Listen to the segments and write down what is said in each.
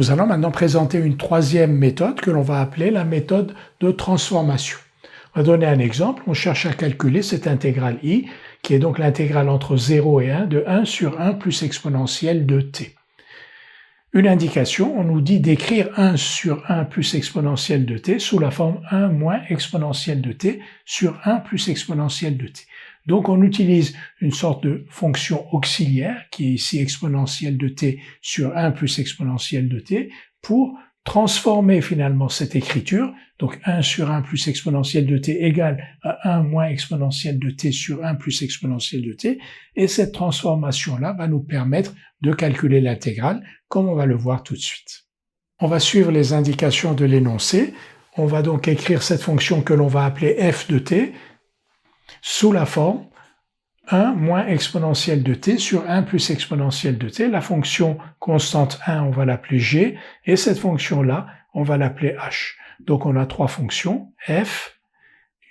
Nous allons maintenant présenter une troisième méthode que l'on va appeler la méthode de transformation. On va donner un exemple. On cherche à calculer cette intégrale i, qui est donc l'intégrale entre 0 et 1 de 1 sur 1 plus exponentielle de t. Une indication, on nous dit d'écrire 1 sur 1 plus exponentielle de t sous la forme 1 moins exponentielle de t sur 1 plus exponentielle de t. Donc on utilise une sorte de fonction auxiliaire, qui est ici exponentielle de t sur 1 plus exponentielle de t, pour transformer finalement cette écriture, donc 1 sur 1 plus exponentielle de t égale à 1 moins exponentielle de t sur 1 plus exponentielle de t, et cette transformation-là va nous permettre de calculer l'intégrale, comme on va le voir tout de suite. On va suivre les indications de l'énoncé. On va donc écrire cette fonction que l'on va appeler f de t sous la forme 1 moins exponentielle de t sur 1 plus exponentielle de t. La fonction constante 1, on va l'appeler g, et cette fonction-là, on va l'appeler h. Donc on a trois fonctions, f,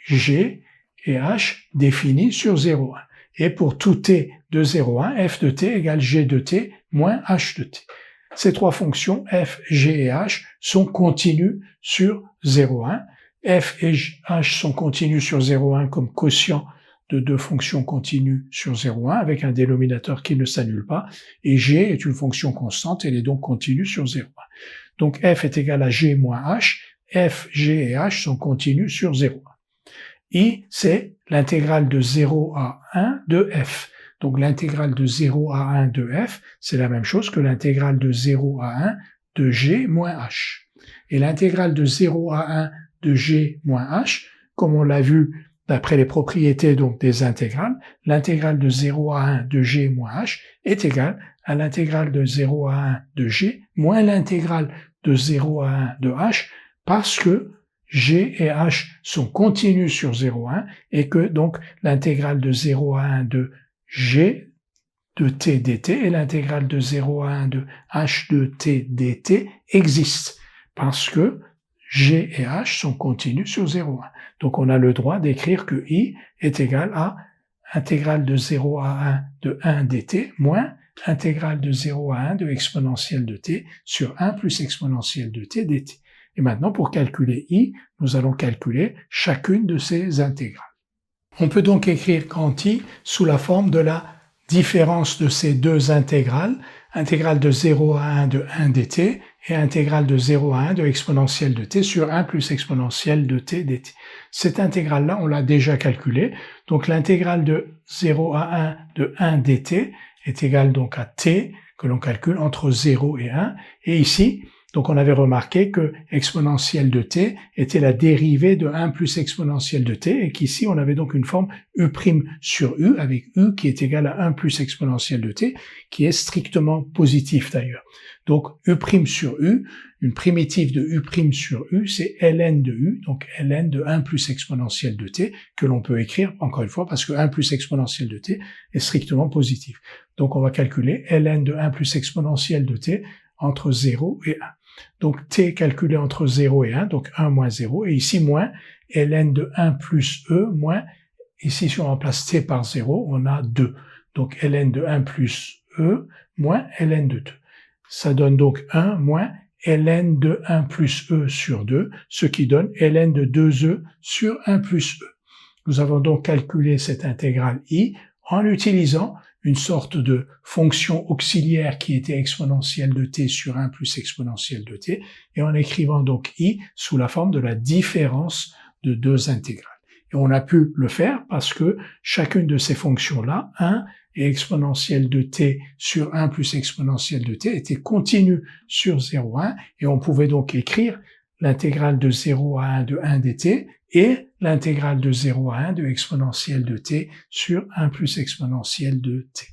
g et h, définies sur 0,1. Et pour tout t de 0,1, f de t égale g de t moins h de t. Ces trois fonctions, f, g et h, sont continues sur 0,1. f et h sont continues sur 0,1 comme quotient de deux fonctions continues sur 0,1 avec un dénominateur qui ne s'annule pas, et g est une fonction constante, elle est donc continue sur 0,1. Donc f est égal à g moins h, f, g et h sont continues sur 0,1. I, c'est l'intégrale de 0 à 1 de f. Donc l'intégrale de 0 à 1 de f, c'est la même chose que l'intégrale de 0 à 1 de g moins h. Et l'intégrale de 0 à 1 de g moins h, comme on l'a vu d'après les propriétés donc des intégrales, l'intégrale de 0 à 1 de g moins h est égale à l'intégrale de 0 à 1 de g moins l'intégrale de 0 à 1 de h, parce que g et h sont continues sur 0,1 et que donc l'intégrale de 0 à 1 de g de t dt et l'intégrale de 0 à 1 de h de t dt existent, parce que g et h sont continues sur 0,1. Donc on a le droit d'écrire que i est égal à intégrale de 0 à 1 de 1 dt moins intégrale de 0 à 1 de exponentielle de t sur 1 plus exponentielle de t dt. Et maintenant, pour calculer i, nous allons calculer chacune de ces intégrales. On peut donc écrire grand I sous la forme de la différence de ces deux intégrales, intégrale de 0 à 1 de 1 dt et intégrale de 0 à 1 de exponentielle de t sur 1 plus exponentielle de t dt. Cette intégrale-là, on l'a déjà calculée. Donc l'intégrale de 0 à 1 de 1 dt est égale donc à t, que l'on calcule entre 0 et 1. Et ici, donc on avait remarqué que exponentielle de t était la dérivée de 1 plus exponentielle de t, et qu'ici on avait donc une forme u' sur u, avec u qui est égal à 1 plus exponentielle de t, qui est strictement positif d'ailleurs. Donc u' sur u, une primitive de u' sur u, c'est ln de u, donc ln de 1 plus exponentielle de t, que l'on peut écrire, encore une fois, parce que 1 plus exponentielle de t est strictement positif. Donc on va calculer ln de 1 plus exponentielle de t entre 0 et 1. Donc t calculé entre 0 et 1, donc 1 moins 0, et ici moins ln de 1 plus e moins, ici si on remplace t par 0, on a 2. Donc ln de 1 plus e moins ln de 2. Ça donne donc 1 moins ln de 1 plus e sur 2, ce qui donne ln de 2e sur 1 plus e. Nous avons donc calculé cette intégrale i en utilisant une sorte de fonction auxiliaire qui était exponentielle de t sur 1 plus exponentielle de t, et en écrivant donc i sous la forme de la différence de deux intégrales. Et on a pu le faire parce que chacune de ces fonctions-là, 1 et exponentielle de t sur 1 plus exponentielle de t, était continue sur 0,1, et on pouvait donc écrire l'intégrale de 0 à 1 de 1 dt et l'intégrale de 0 à 1 de exponentielle de t sur 1 plus exponentielle de t.